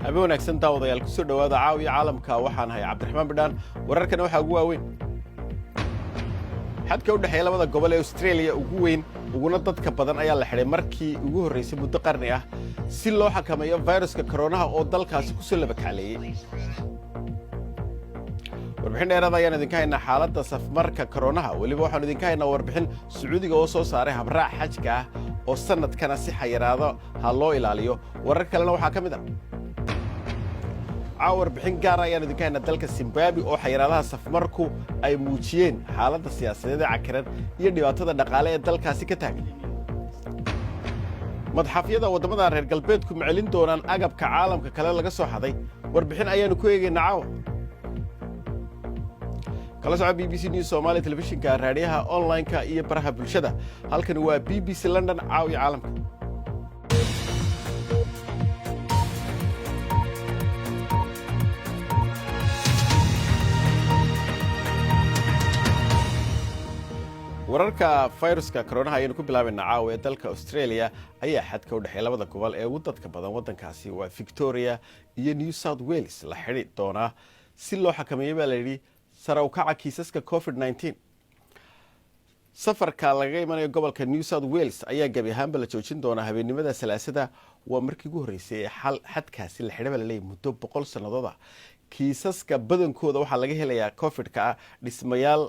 habeen wanaagsan daawadayaal ku soo dhawaada caawiya caalamka waxaan ahay Cabdiraxmaan Bidhaan wararkana waxa ugu waaweyn xadka u dhaxeeya labada gobol ee Australia ugu weyn uguna dadka badan ayaa la xidhay markii ugu horeysay muddo qarni ah si loo xakameeyo viruska corona oo dalkaasi ku soo laba kacleeyay warbixin dheeraad ayaan idinka haynaa xaaladda safmarka corona waliba waxaan idinka haynaa warbixin Sacuudiga oo soo saaray habraac xajka ah oo sanadkana si xayiraado ha loo ilaaliyo warar kalena waxa kamid ah warbixin gaar ah ayaan idinka haynaa dalka Zimbabwe oo xayiraadaha safmarku ay muujiyeen xaaladda siyaasadeed ee cakiran iyo dhibaatada dhaqaale ee dalkaasi ka taagan madxafyada wadamada reer galbeedku macelin doonaan agabka caalamka kale laga soo xaday warbixin ayaanu ku eegaynaa caawa kala soco BBC News Somali telefishinka raadiyaha online-ka iyo baraha bulshada halkan waa BBC London caawiya caalamka wararka viruska corona ayanu ku bilaabaynaa caawa ee dalka Australia ayaa xadka u dhaxeeya labada gobol ee ugu dadka badan wadankaasi waa Victoria iyo New South Wales la xidhi doona si loo xakameeyo baa la yidhi sare u kaca kiisaska COVID-19 safarka laga imanayo gobolka New South Wales ayaa gabi ahaanba la joojin doonaa habeenimada Salaasada waa markii ugu horeysay ee xadkaasi la xidhay baa la leeyahay muddo 100 sannadood ah kiisaska badankooda waxaa laga helayaa COVID-ka dhismayaal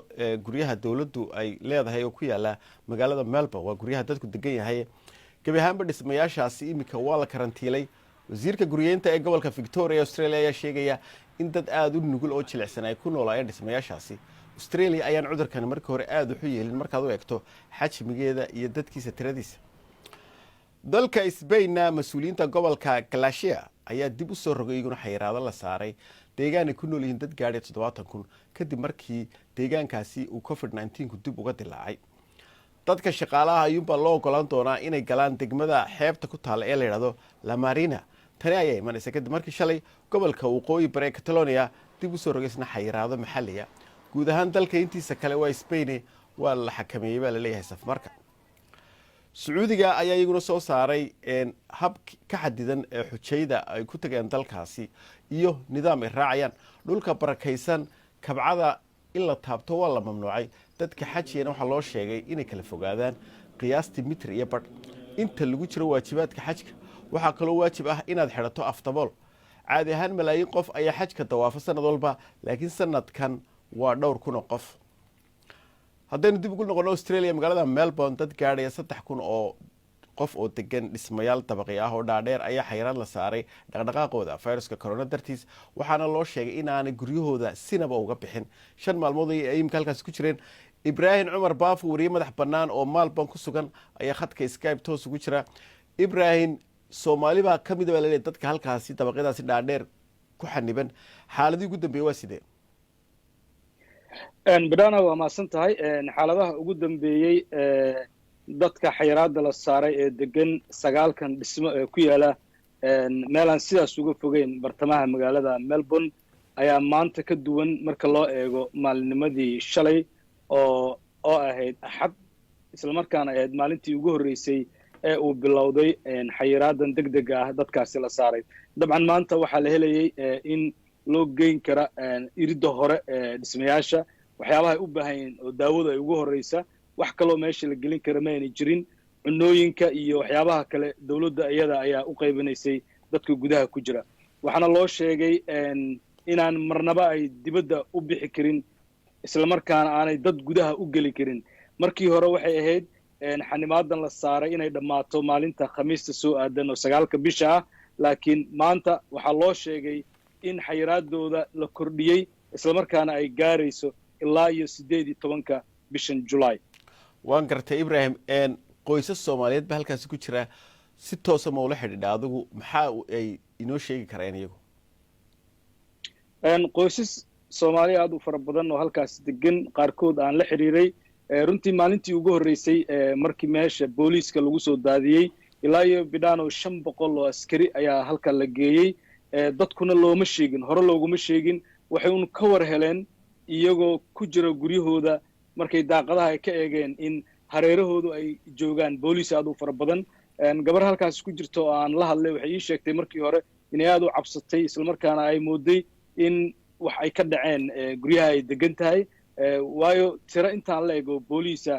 guryaha dawladdu ay leedahay oo ku yaala magaalada Melbourne waa guryaha dadku degan yahay gabi ahaanba dhismayaashaasi imika waa la karantiilay wasiirka guryeynta ee gobolka Victoria Australia ayaa sheegaya in dad aad u nugul oo jilicsan ay ku noolaayeen dhismayaashaasi Australia ayaan cudurkan markii hore aad u yeelin markaad u eegto xajmigeeda iyo dadkiisa tiradiisa dalka Spain mas'uuliyiinta gobolka Galicia ayaa dib u soo rogay iguna xayiraado la saaray deegaan ay ku nool yihiin dad gaadhay 70,000 kadib markii deegaankaasi uu COVID-19 ku dib uga dilaacay dadka shaqaalaha ayuunbaa loo ogolaan doonaa inay galaan degmada xeebta ku taala ee la yidhaahdo La Marina tani ayaa imanaysa kadib markii shalay gobolka waqooyi bari Catalonia dib u soo rogaysna xayiraado maxalliga guud ahaan dalka intiisa kale waa Spain waa la xakameeyay baa la leeyahay safmarka Sacuudiga ayaa iyaguna soo saaray hab ka xadidan ee xujayda ay ku tageen dalkaasi iyo nidaam ay raacayaan dhulka barakaysan kabcada in la taabto waa la mamnuucay dadka xajiyana waxa loo sheegay inay kala fogaadaan qiyaastii mitir iyo badh inta lagu jiro waajibaadka xajka waxa kaloo waajib ah inaad xidhato aftabool caadi ahaan malaayiin qof ayaa xajka dawaafa sanad walba laakiin sanadkan waa dhowr kun oo qof haddaynu dib ugu noqono Australia magaalada Melbourne dad gaadhaya 3,000 oo qof oo degan dhismayaal dabaqi ah oo dhaadheer ayaa xayiraad la saaray dhaqdhaqaaqooda viruska corona dartiis waxaana loo sheegay in aanay guryahooda sinaba uga bixin 5 maalmood ay imka halkaas ku jireen Ibrahim Umar Baaf wariye madax bannaan oo Melbourne ku sugan ayaa khadka Skype toos ugu jira Ibrahim Soomaaliba kamid ah leeyahay dadka halkaasi dabaqyadaasi dhaadheer ku xaniban xaaladii ugu dambeeyay waa sidee بدانا وما سنتهاي حالadaha ugu dambeeyay dadka xayiraada la saaray ee degan sagaalkan dhismo ee ku yaala meelan sidaas uga fogeyn bartamaha magaalada Melbourne ayaa maanta ka duwan marka loo eego maalinimadii shalay oo ahayd axad isla markaana ahayd maalintii ugu horeysay ee uu bilowday xayiraadan degdega ah dadkaasi la saaray dabcan maanta waxa la helayay in loo geyn kara irida hore dhismayaasha waxyaabaha ay u baahan yihiin oo daawada ay ugu horeysa wax kaloo meesha la gelin kara ma aanay jirin cunooyinka iyo waxyaabaha kale dawladda iyada ayaa u qaybinaysay dadka gudaha ku jira waxaana loo sheegay inaan marnaba ay dibadda u bixi karin isla markaana aanay dad gudaha u geli karin markii hore waxay ahayd xanimaadan la saaray inay dhammaato maalinta khamiista soo aadan oo 9 bisha ah laakiin maanta waxaa loo sheegay in xayiraadooda la kordhiyay isla markaana ay gaarayso ilaa iyo 18 bishan July waan gartay Ibrahim qoysas Soomaaliyeed ba halkaas ku jira si toos ah ma ula xidhiidha adigu maxaa ay inoo sheegi karaan iyagu qoysas Soomaaliyeed aad u fara badan oo halkaas degan qaarkood aan la xiriiray runtii maalintii ugu horeysay markii meesha booliiska lagu soo daadiyay ilaa iyo bidhaano 500 oo askari ayaa halka la geeyay dadkuna looma sheegin hore looguma sheegin waxay un ka war heleen iyagoo ku jira guryahooda markay daaqadaha ay ka eegeen in hareerahoodu ay joogaan booliis aad u fara badan gabar halkaas ku jirto oo aan la hadlay waxay ii sheegtay markii hore inay aad u cabsatay islamarkaana ay mooday in wax ay ka dhaceen guryaha ay degan tahay waayo tiro intaan la ego booliisa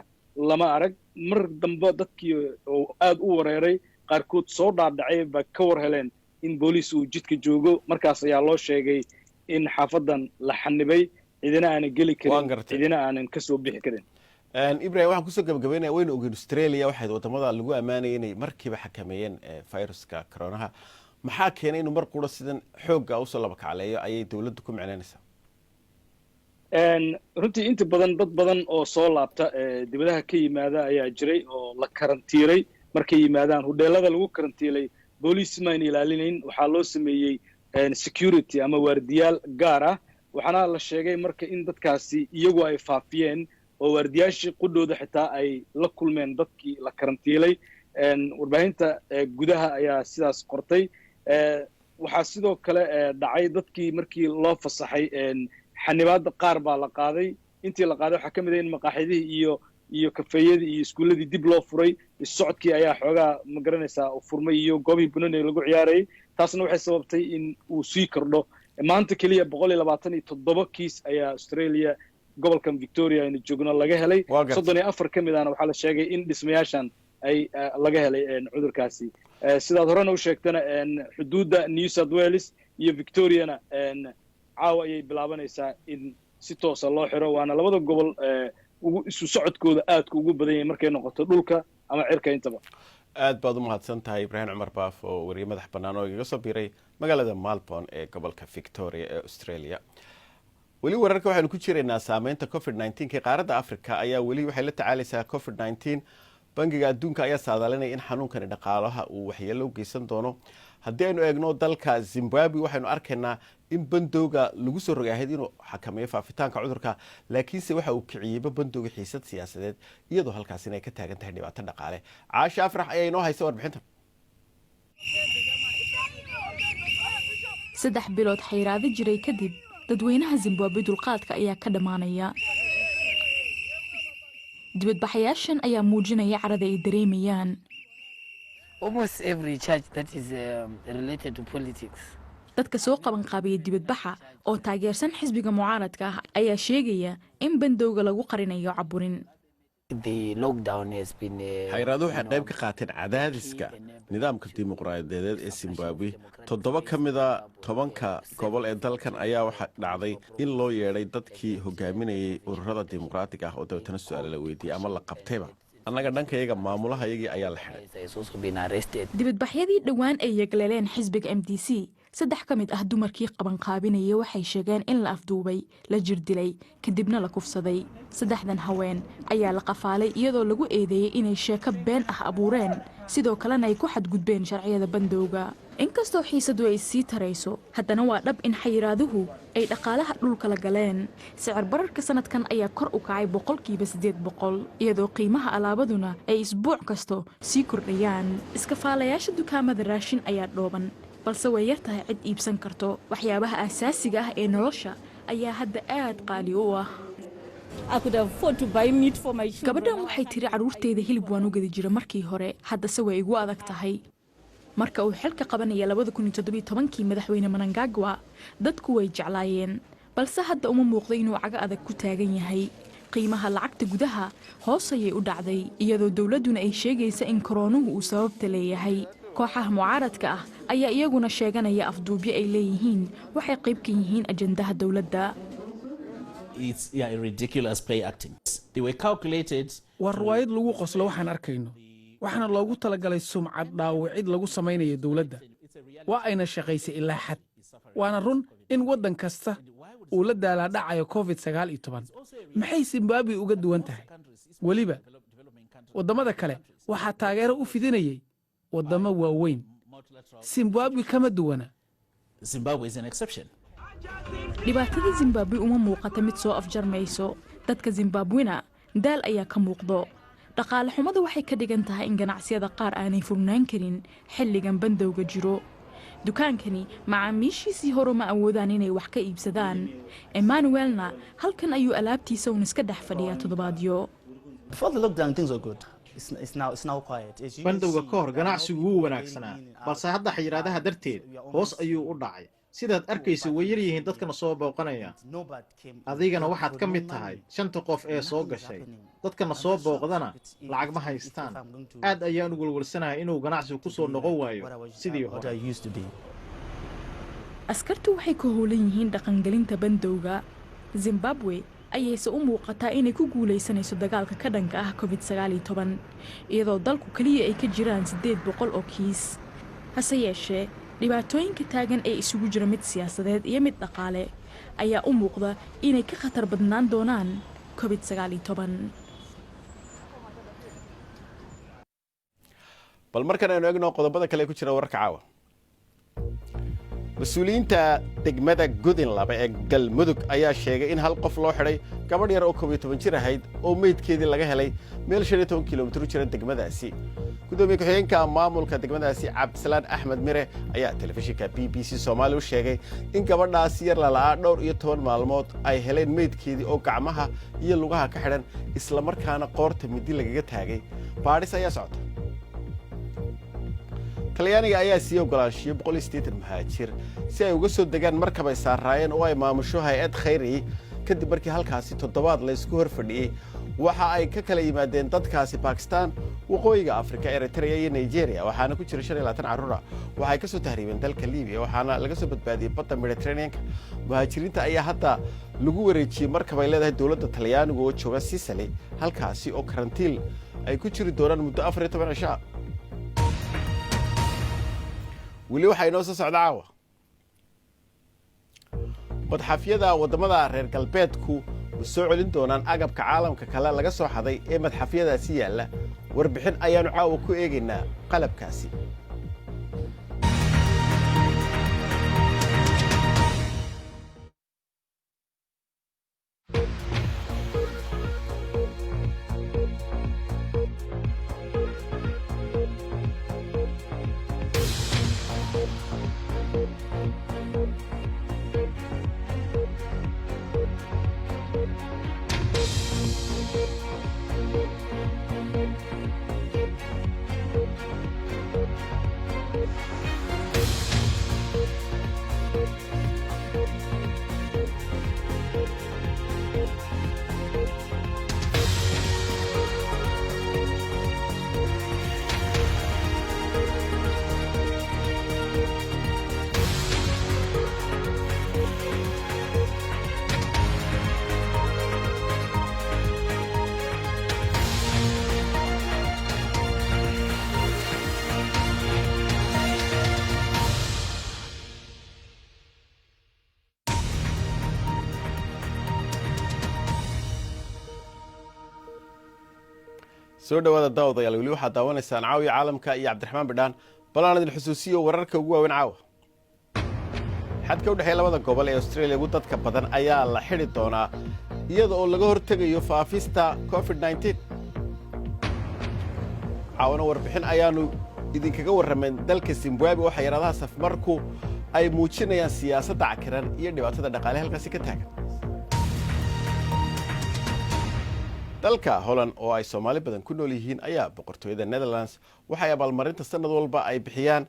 lama arag mar dambe dadkii oo aad u wareeray qaarkood soo dhaadhacay ba ka war heleen in booliis uu jidka joogo markaas ayaa loo sheegay in xaafadan la xanibay cidina aanan geli karin cidina aanan ka soo bixi karin ibrahim waxaan kusoo gabagabaynaya wayna ogeen australia waxay wadamada lagu ammaanayay inay markiiba xakameeyeen viruska coronaha maxaa keenay inuu mar qura sidan xoogga usoo laba kacleeyo ayay dowladdu ku micnaynaysaa runtii inta badan dad badan oo soo laabta dibadaha ka yimaada ayaa jiray oo la karantiilay markay yimaadaan hudheelada lagu karantiilay booliis maan ilaalinayn waxaa loo sameeyey security ama waardiyaal gaar ah waxaana la sheegay marka in dadkaasi iyagu ay faafiyeen oo waardiyaashii qudhooda xitaa ay la kulmeen dadkii la karantiilay warbaahinta gudaha ayaa sidaas qortay waxaa sidoo kale dhacay dadkii markii loo fasaxay xanibaadda qaar baa la qaaday intii la qaaday waxaa ka mid ah in maqaaxidihii iyo kafeeyadii iyo iskuulladii dib loo furay socodkii ayaa xoogaa ma garanaysaa furmay iyo goobihii bunani lagu ciyaarayay taasna waxay sababtay in uu sii kordho maanta keliya 127 kiis ayaa australia gobolkan victoria aynu joogno laga helay 34 ka mid ahna waxaa la sheegay in dhismayaashan ay laga helay cudurkaasi sidaad horena u sheegtana xuduudda new south wales iyo victoriana caawa ayay bilaabanaysaa in si toosa loo xiro waana labada gobol ugu isu socodkooda aadka ugu badan yahay markay noqoto dhulka ama cirka intaba aad baad u mahadsan tahay ibraahim cumar baaf oo wariye madax bannaan oo igaga soo biiray magaalada Melbourne ee gobolka Victoria ee Australia weli wararka waxaanu ku jiraynaa saameynta COVID-19 ee qaaradda Afrika ayaa weli waxay la tacaalaysaa COVID-19 bangiga adduunka ayaa saadaalinaya in xanuunkani dhaqaalaha uu waxyeello u geysan doono haddii aynu eegno dalka Zimbabwe waxaynu arkaynaa in bandowga lagu soo rogaahayd inuu xakameeyo faafitaanka cudurka laakiinse waxa uu kiciyeyba bandowga xiisad siyaasadeed iyadoo halkaas inay ka taagan tahay dhibaato dhaqaale caasha afrax ayaa inoo haysa warbixintan 3 bilood xayiraado jiray kadib dadweynaha Zimbabwe dulqaadka ayaa ka dhamaanaya dibadbaxayaashan ayaa muujinaya carada ay dareemayaan almost every church that is related to politics dadka soo qaban qaabiyay dibadbaxa oo taageersan xisbiga mucaaradka ah ayaa sheegaya in bandowga lagu qarinayo caburin the lockdown has been xayiraadu waxay qayb ka qaateen cadaadiska nidaamka dimuqraadiyadeed ee Zimbabwe 7 ka mid ah 10ka gobol ee dalkan ayaa waxa dhacday in loo yeeray dadkii hogaaminayay ururada dimuqraadiga ah oo dawladna su'aalo la weydiiyay ama la qabtayba annaga dhankayaga maamulahayagii ayaa la xiray dibadbaxyadii dhawaan ay yagleeleen xisbiga MDC 3 ka mid ah dumarkii qaban qaabinaya waxay sheegeen in la afduubay la jirdilay kadibna la kufsaday 3dan haween ayaa la qafaalay iyadoo lagu eedeeyay inay sheeko been ah abuureen sidoo kalena ay ku xadgudbeen sharciyada bandowga inkastoo xiisadu ay sii tarayso haddana waa dhab in xayiraaduhu ay dhaqaalaha dhulka la galeen sicir bararka sanadkan ayaa kor u kacay 8% iyadoo qiimaha alaabaduna ay isbuuc kasto sii kordhayaan iskafaalayaasha dukaamada raashin ayaa dhooban balse way yartahay cid iibsan karto waxyaabaha asaasiga ah ee nolosha ayaa hadda aad qaali u ah gabadhan waxay tiri caruurteyda hilib waan u gadi jira markii hore haddase way igu adag tahay marka uu xilka qabanaya 2017 madaxweyne Mnangagwa dadku way jeclaayeen balse hadda uma muuqdo inuu caga adag ku taagan yahay qiimaha lacagta gudaha hoos ayay u dhacday iyadoo dawladuna ay sheegaysa in koroonuhu uu sababta leeyahay kooxaha mucaaradka ah ayaa iyaguna sheeganaya afduubyo ay leeyihiin waxay qayb ka yihiin ajandaha dawladda waa ruwaayad lagu qoslo waxaan arkayno waxaana loogu talagalay sumcad dhaawicid lagu samaynayo dawladda waa ayna shaqaysay ilaa xad waana run in waddan kasta uu la daalaadhacayo COVID-19 maxay Zimbabwe uga duwan tahay weliba waddamada kale waxaa taageero u fidinayay waddamo waaweyn Zimbabwe kama duwana dhibaatada Zimbabwe uma muuqata mid soo afjarmayso dadka Zimbabwena daal ayaa ka muuqdo dhaqaale xumadu waxay ka dhigan tahay in ganacsiyada qaar aanay furnaan karin xilligan bandowga jiro dukaankani macaamiishiisii hore ma awoodaan inay wax ka iibsadaan Emmanuelna halkan ayuu alaabtiisa uun iska dhex fadhiyaa toddobaadyo Before the lockdown, things were good. It's now quiet. bandowga ka hor ganacsigu wuu wanaagsanaa balse hadda xayiraadaha darteed hoos ayuu u dhacay sidaad arkaysa way yar yihiin dadkana soo booqanaya adigana waxaad ka mid tahay 5 qof ee soo gashay dadkana soo booqdana lacag ma haystaan aad ayaan ugu walwalsanahay inuu ganacsigu ku soo noqon waayo sidii hore askartu waxay ka howlan yihiin dhaqangelinta bandowga Zimbabwe ayayse u muuqataa inay ku guuleysanayso dagaalka ka dhanka ah COVID-19 iyadoo dalku kaliya ay ka jiraan 800 oo kiis hase yeeshee dhibaatooyinka taagan ee isugu jira mid siyaasadeed iyo mid dhaqaale ayaa u muuqda inay ka khatar badnaan doonaan COVID-19 bal markan aynu eegno qodobada kale ku jira wararka caawa mas-uuliyiinta degmada Godinlaba ee Galmudug ayaa sheegay in hal qof loo xidhay gabadh yar oo 12 jir ahayd oo meydkeedii laga helay meel 15 kiiloomitir u jira degmadaasi gudoomiye ku-xigeenka maamulka degmadaasi Cabdisalaan Axmed Mire ayaa telefishinka BBC Soomaali u sheegay in gabadhaasi yar la la'aa dhowr iyo 10 maalmood ay heleen meydkeedii oo gacmaha iyo lugaha ka xidhan isla markaana qoorta midi lagaga taagay baadhis ayaa socota talyaaniga ayaa sii ogolaanshiyo 180 muhaajir si ay uga soo degaan markab ay saaraayeen oo ay maamusho hay'ad khayri kadib markii halkaasi toddobaad la isku hor fadhiyay waxa ay ka kala yimaadeen dadkaasi Pakistan waqooyiga Afrika Eritrea iyo Nigeria waxaana ku jira 25 carruur waxay ka soo tahriibeen dalka Liibiya waxaana laga soo badbaadiyay badda Mediterranean muhaajiriinta ayaa hadda lagu wareejiyay markab ay leedahay dawladda Talyaaniga oo jooga Sicily halkaasi oo karantiil ay ku jiri doonaan muddo 14 cisho weli waxay noo soo socdaa caawa madxafyada wadamada reer galbeedku soo celin doonaan agabka caalamka kale laga soo xaday ee madxafyadaasi yaala warbixin ayaanu caawa ku eegaynaa qalabkaasi soo dhawaada daawadayaal weli waxaad daawanaysaan caawiya caalamka iyo cabdiraxmaan bidhaan balaan idin xusuusiyo wararka ugu waaweyn caawa xadka u dhexeeya labada gobol ee Australia ugu dadka badan ayaa la xidhi doonaa iyada oo laga hortegayo faafista COVID-19 caawana warbixin ayaanu idinkaga warramay dalka Zimbabwe oo xayiraadaha safmarku ay muujinayaan siyaasadda cakiran iyo dhibaatada dhaqaale halkaasi ka taagan dalka Holland oo ay Soomaali badan ku nool yihiin ayaa boqortooyada Netherlands waxay abaalmarinta sanad walba ay bixiyaan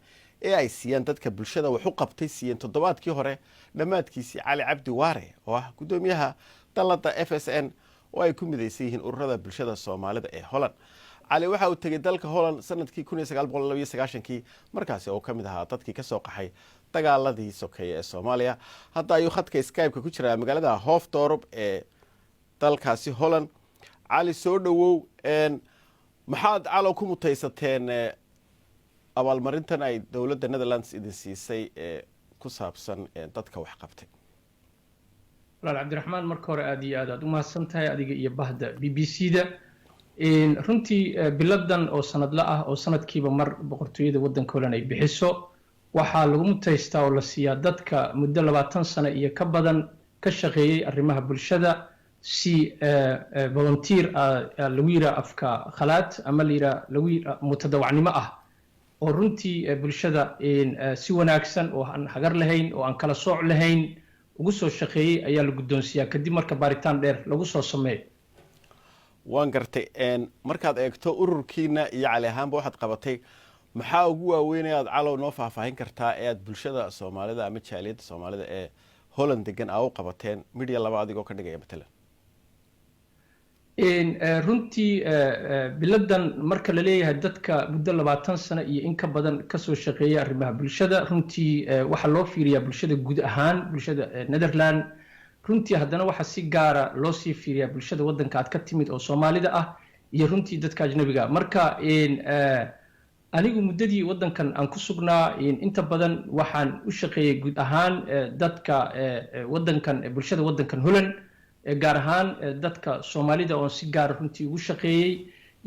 ee ay siiyaan dadka bulshada wax u qabtay siiyeen toddobaadkii hore dhamaadkiisii Cali Cabdi Waare oo ah gudoomiyaha dalada FSN oo ay ku midaysan yihiin ururada bulshada Soomaalida ee Holland Cali waxa uu tagay dalka Holland sanadkii 1992 markaas oo kamid ahaa dadkii ka soo qaxay dagaaladii sokeeye ee Soomaaliya hadda ayuu khadka Skype ku jira magaalada Hoofddorp ee dalkaasi Holland Cali soo dhawow maxaad calo ku mutaysateen abaalmarintan ay dawladda Netherlands idin siisay ee ku saabsan dadka wax qabtay walaal cabdiraxmaan marka hore aad iyo aad u mahadsantahay adiga iyo bahda BBC-da runtii biladan oo sanadla ah oo sanadkiiba mar boqortooyada waddanka Holland ay bixiso waxaa lagu mutaystaa oo la siiyaa dadka muddo 20 sano iyo ka badan ka shaqeeyay arrimaha bulshada si volunteer lagu yira afka khalaad ama lagu yira mutadawacnimo ah oo runtii bulshada si wanaagsan oo aan hagar lahayn oo aan kala sooc lahayn ugu soo shaqeeyay ayaa la guddoonsiyaa kadib marka baaritaan dheer lagu soo sameeyo waan gartay markaad eegto ururkiina iyo cali ahaanba waxaad qabatay maxaa ugu waaweyn aad calow noo faahfaahin kartaa ee aad bulshada soomaalida ama jaaliyadda soomaalida ee Holland degan aa u qabateen midya laba adigoo ka dhigaya matalan runtii biladan marka la leeyahay dadka muddo 20 sano iyo in ka badan ka soo shaqeeya arrimaha bulshada runtii waxa loo fiiriyaa bulshada guud ahaan bulshada Netherlands runtii haddana waxa si gaara loo sii fiiriyaa bulshada waddanka aad ka timid oo Soomaalida ah iyo runtii dadka ajnabiga marka anigu muddadii waddankan aan ku sugnaa inta badan waxaan u shaqeeyay guud ahaan dadka waddankan bulshada waddankan Holland gaar ahaan dadka Soomaalida oo si gaar runtii ugu shaqeeyay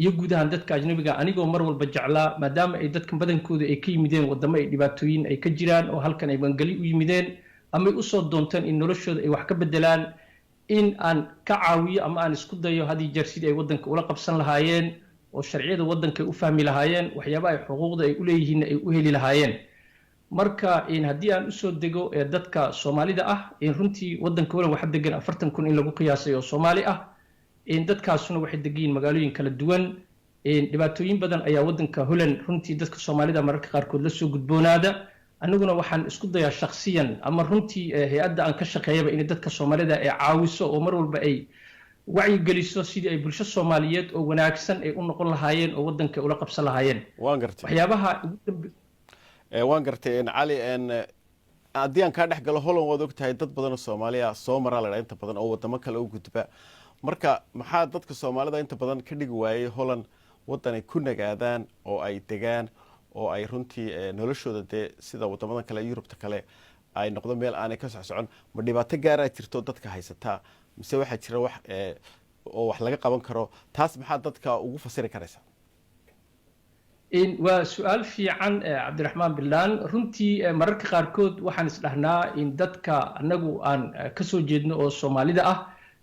iyo guud ahaan dadka ajnabiga anigoo mar walba jeclaa maadaama ay dadkan badankooda ay ka yimideen wadamo ay dhibaatooyin ay ka jiraan oo halkan ay bangali u yimideen ama ay u soo doonteen in noloshooda ay wax ka bedelaan in aan ka caawiyo ama aan isku dayo hadii jeer sidii ay waddanka ula qabsan lahaayeen oo sharciyada waddanka u fahmi lahaayeen waxyaabaha ay xuquuqda ay u leeyihiin ay u heli lahaayeen marka haddii aan u soo dego dadka Soomaalida ah runtii waddanka Holland waxa degan 40,000 in lagu qiyaasay oo Soomaali ah dadkaasuna waxay degan magaalooyin kala duwan dhibaatooyin badan ayaa waddanka Holland runtii dadka Soomaalida mararka qaarkood la soo gudboonaada anaguna waxaan isku dayaa shakhsiyan ama runtii hay'adda aan ka shaqeeyaba in dadka Soomaalida ay caawiso oo mar walba ay wacyi geliso sidii ay bulsho Soomaaliyeed oo wanaagsan ay u noqon lahaayeen oo waddanka ula qabsan lahaayeen waxyaabaha waan gartay cali haddii aan kaa dhex galo Holland waad ogtahay dad badan oo Soomaaliya soo maraa la inta badan oo wadamo kale u gudba marka maxaa dadka Soomaalida inta badan ka dhigi waayay Holland waddan ay ku nagaadaan oo ay degaan oo ay runtii noloshooda sida wadamada kale Yurubta kale ay noqdo meel aan ka socon ma dhibaato gaar ah jirto dadka haysata mise waxa jira wax oo wax laga qaban karo taas maxaa dadka ugu fasiri karaysa waa su'aal fiican Cabdiraxmaan Bilaan runtii mararka qaarkood waxaan isdhahnaa in dadka anagu aan ka soo jeedno oo Soomaalida ah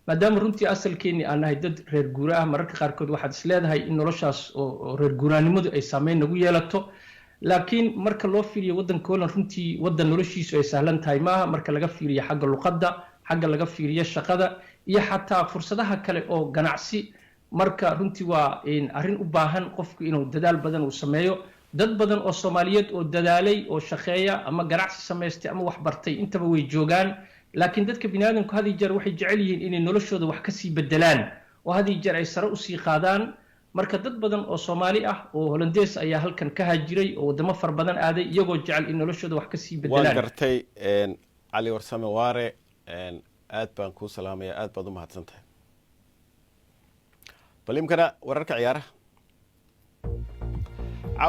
maadaama runtii asalkeeni aan nahay dad reer guura ah mararka qaarkood waxaad isleedahay in noloshaas oo reer guuraanimadu ay saameyn nagu yeelato laakiin marka loo fiiriyo waddanka Holland runtii waddan noloshiisu ay sahlan tahay maaha marka laga fiiriyo xagga luqadda xagga laga fiiriyo shaqada iyo xataa fursadaha kale oo ganacsi marka runtii waa arrin u baahan qofku inuu dadaal badan uu sameeyo dad badan oo Soomaaliyeed oo dadaalay oo shaqeeya ama ganacsi sameystay ama wax bartay intaba way joogaan laakiin dadka bini'aadamku hadii jeer waxay jecel yihiin inay noloshooda wax ka sii bedelaan oo hadii jeer ay sare u sii qaadaan marka dad badan oo Soomaali ah oo Hollandees ayaa halkan ka haajiray oo wadamo far badan aaday iyagoo jecel in noloshooda wax ka sii bedelaan waan gartay cali warsame waare aad baan ku salaamaya aad baad u mahadsantahay balimkana wararka ciyaaraha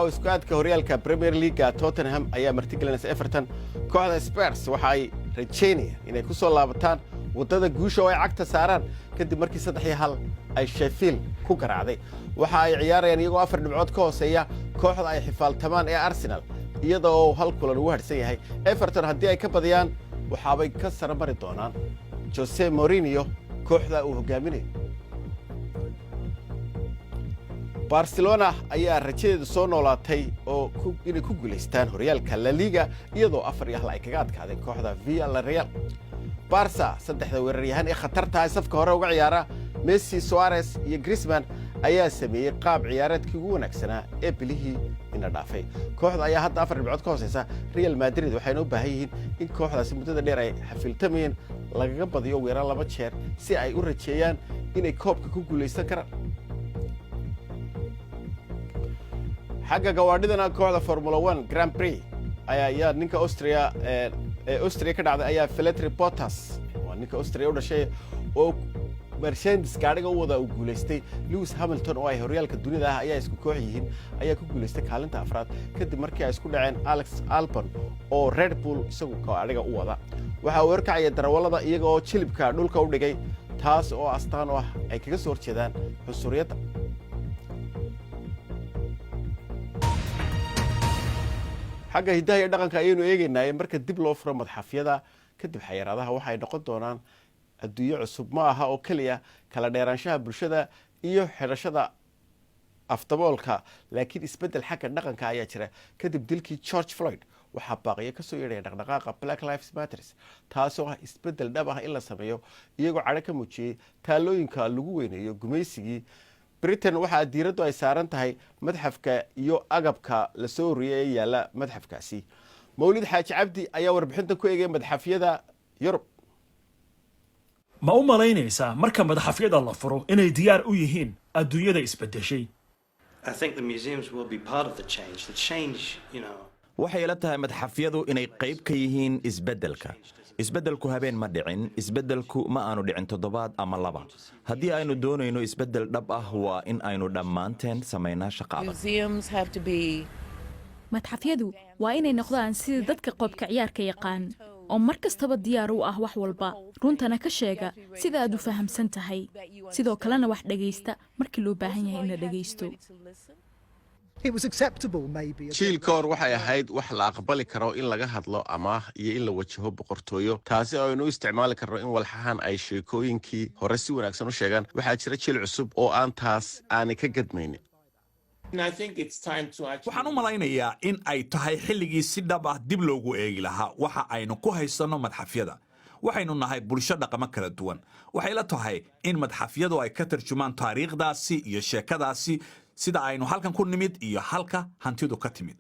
isku-aadka horyaalka Premier League Tottenham ayaa martigelinaysa Everton kooxda Spurs waxa ay rajeynayaan inay ku soo laabataan wadada guusha oo ay cagta saaraan kadib markii 3-1 ay Sheffield ku garaacday waxa ay ciyaarayaan iyagoo 4 dhibcood ka hooseeya kooxda ay xifaaltamaan ee Arsenal iyadoo hal kulan ugu harsan yahay Everton haddii ay ka badiyaan waxa ay ka sare mari doonaan Jose Mourinho kooxda uu hogaaminayo Barcelona ayaa rajadeedu soo noolaatay oo inay ku guuleystaan horyaalka La Liga iyadoo 4-1 ay kaga adkaadeen kooxda Villarreal Barca saddexda weeraryahan ee khatarta ah safka hore uga ciyaara Messi Suarez iyo Griezmann ayaa sameeyay qaab ciyaareedkii ugu wanaagsanaa ee bilihii ina dhaafay kooxda ayaa hadda 4 dhibcood ka hooseysa Real Madrid waxayna u baahan yihiin in kooxdaasi muddada dheer ay xafiltamayeen lagaga badiyo weerar 2 jeer si ay u rajeeyaan inay koobka ku guuleysan karaan xagga gawaadhidana kooxda Formula 1 Grand Prix ayaa ninka Austria ka dhacday ayaa Valtteri Bottas waa ninka Austria u dhashay oo Mercedes gaadhiga u wada u guuleystay Lewis Hamilton oo ay horyaalka dunida ah ayaa isku koox yihiin ayaa ku guuleystay kaalinta afraad kadib markii ay isku dhaceen Alex Albon oo Red Bull isagu gaadhiga u wada waxa uu warkacay darawalada iyaga oo jilibka dhulka u dhigay taas oo astaan ah ay kaga soo horjeedaan xusuriyada xagga hidaha iyo dhaqanka ayaynu eegaynaa marka dib loo furo madxafyada kadib xayiraadaha waxay noqon doonaan adduunyo cusub ma aha oo kaliya kala dheeraanshaha bulshada iyo xidhashada afdaboolka laakiin isbedel xagga dhaqanka ayaa jira kadib dilkii George Floyd waxaa baaqiyo kasoo yeedhaya dhaqdhaqaaqa Black Lives Matters taasoo ah isbedel dhab ah in la sameeyo iyagoo cadho ka muujiyey taalooyinka lagu weyneeyo gumaysigii Britain waxaa diiraddu ay saaran tahay madxafka iyo agabka la soo ururiyay ee yaala madxafkaasi Mawlid Xaaji Cabdi ayaa warbixinta ku eegay madxafyada Yurub ma u malaynaysaa marka madxafyada la furo inay diyaar u yihiin adduunyada isbedeshay waxay ila tahay madxafyadu inay qayb ka yihiin isbeddelka isbeddelku habeen ma dhicin isbeddelku ma aanu dhicin toddobaad ama laba haddii aynu doonayno isbeddel dhab ah waa in aynu dhammaanteen samaynaa shaqo adag madxafyadu waa inay noqdaan sida dadka qoobka ciyaarka yaqaan oo mar kastaba diyaar u ah wax walba runtana ka sheega sida aad u fahamsan tahay sidoo kalena wax dhagaysta markii loo baahan yahay in la dhagaysto jiilka hor waxay ahayd wax la aqbali karo in laga hadlo amaah iyo in la wajaho boqortooyo taasi oo aynu isticmaali karno in walxahan ay sheekooyinkii hore si wanaagsan u sheegaan waxaa jira jiil cusub oo aan taas aanay ka gadmaynin waxaan u malaynayaa in ay tahay xilligii si dhab ah dib loogu eegi lahaa waxa aynu ku haysanno madxafyada waxaynu nahay bulsho dhaqamo kala duwan waxay la tahay in madxafyadu ay ka tarjumaan taariikhdaasi iyo sheekadaasi sida aynu halkan ku nimid iyo halka hantidu ka timid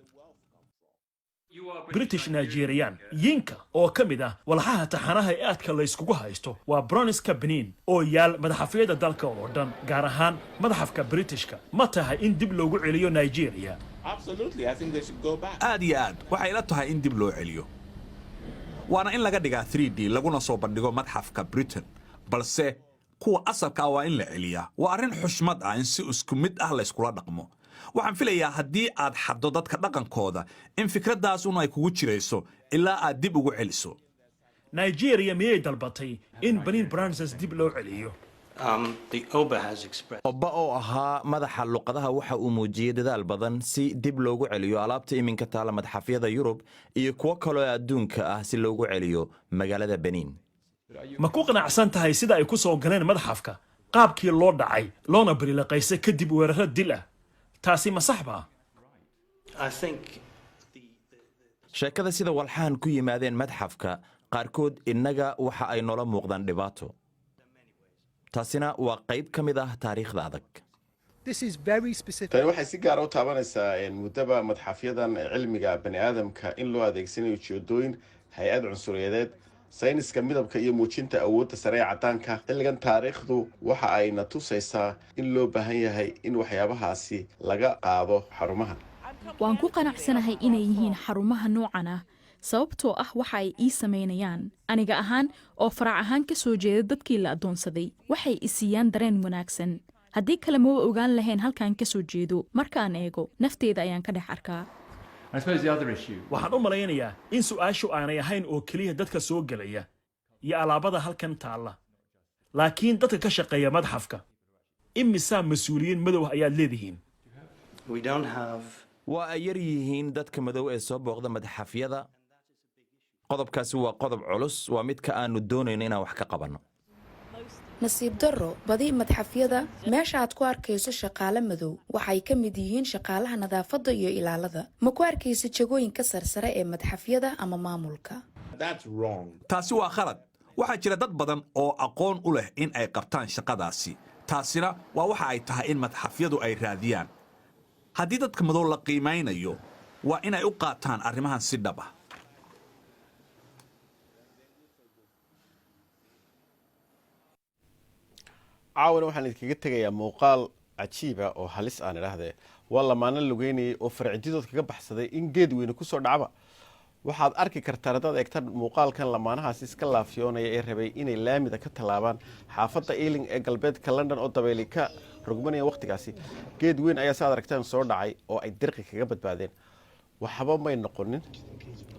British Nigerian yinka oo ka mid ah walxaha taxanaha ee aadka la iskugu haysto waa Bronze Benin oo yaal madaxafyada dalka oo dhan gaar ahaan madaxafka Britishka ma tahay in dib loogu celiyo Nigeria aad iyo aad waxay la tahay in dib loo celiyo waana in laga dhigaa 3D laguna soo bandhigo madxafka Britain balse kuwa asalka waa in la celiyaa waa arrin xushmad ah in si isku mid ah la iskula dhaqmo waxaan filayaa haddii aad xaddo dadka dhaqankooda in fikraddaas un ay kugu jirayso ilaa aad dib ugu celiso Nigeria miyay dalbatay in Benin Bronzes dib loo celiyo Oba oo ahaa madaxa luqadaha waxa uu muujiyay dadaal badan si dib loogu celiyo alaabta iminka taala madxafyada Yurub iyo kuwa kale oo adduunka ah si loogu celiyo magaalada Benin ma ku qanacsan tahay sida ay ku soo galeen madxafka qaabkii loo dhacay loona bariiqaysay kadib weeraro dil ah taasi ma sax baa sheekada sida walxahan ku yimaadeen madxafka qaarkood innaga waxa ay noola muuqdaan dhibaato taasina waa qayb ka mid ah taariikhda adag tani waxay si gaar u taabanaysaa muddaba madxafyadan cilmiga bani aadamka in loo adeegsanayo ujeedooyin hay-ad cunsuriyadeed sayniska midabka iyo muujinta awoodda sare ee caddaanka xilligan taariikhdu waxa ayna tusaysaa in loo baahan yahay in waxyaabahaasi laga qaado xarumaha waan ku qanacsanahay inay yihiin xarumaha noocan ah sababtoo ah waxa ay ii samaynayaan aniga ahaan oo farac ahaan ka soo jeeda dadkii la addoonsaday waxay i siiyaan dareen wanaagsan haddii kale ma ogaan lahayn halkaan ka soo jeedo markaan eego nafteeda ayaan ka dhex arkaa waxaan u malaynayaa in su'aashu aanay ahayn oo keliya dadka soo gelaya iyo alaabada halkan taalla laakiin dadka ka shaqeeya madxafka imisaa mas-uuliyiin madow ayaad leedihiin waa ay yar yihiin dadka madow ee soo booqda madxafyada qodobkaasi waa qodob culus waa mid ka aanu doonayno inaan wax ka qabanno nasiib darro badi madxafyada meesha aad ku arkayso shaqaale madow waxay ka mid yihiin shaqaalaha nadaafadda iyo ilaalada ma ku arkayso jagooyinka sarsare ee madxafyada ama maamulka taasi waa khalad waxaa jira dad badan oo aqoon u leh in ay qabtaan shaqadaasi taasina waa waxa ay tahay in madxafyadu ay raadiyaan haddii dadka madow la qiimaynayo waa inay u qaataan arrimahan si dhab ah caawana waxaan idinkaga tegayaa muuqaal cajiiba oo halis aan idhaahdee waa lamaano lugeynayay oo farcididood kaga baxsaday in geed weyne kusoo dhacba waxaad arki kartaan haddaad eegtaan muuqaalkan lamaanahaasi iska laafiyoonaya ee rabay inay laamida ka tallaabaan xaafadda ealing ee galbeedka london oo dabeeli ka rogmanaya wakhtigaasi geed weyn ayaa saaad aragtaan soo dhacay oo ay dirqi kaga badbaadeen waxba may noqonin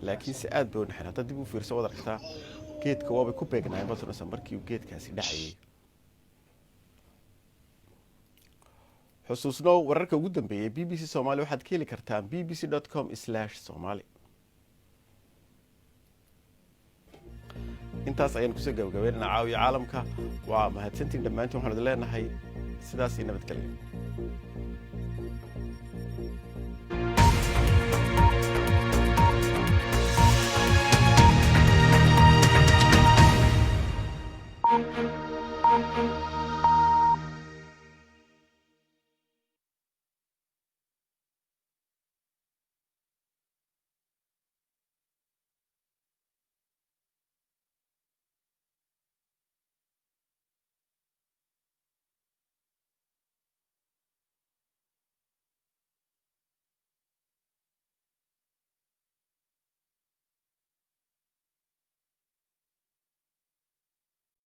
laakiinse aad bay u naxeen haddaad dib u fiirso waad aragtaa geedka waabay ku beegnaayeen batunasa markii uu geedkaasi dhacayay xusuusnow wararka ugu dambeeyay b b c Soomaali waxaad ka heli kartaan bbc.com/somali intaas ayaan kusoo gabagabeynaa caawiya caalamka waa mahadsantiin dhammaantiin waxaan idin leenahay sidaas iyo nabadgelyo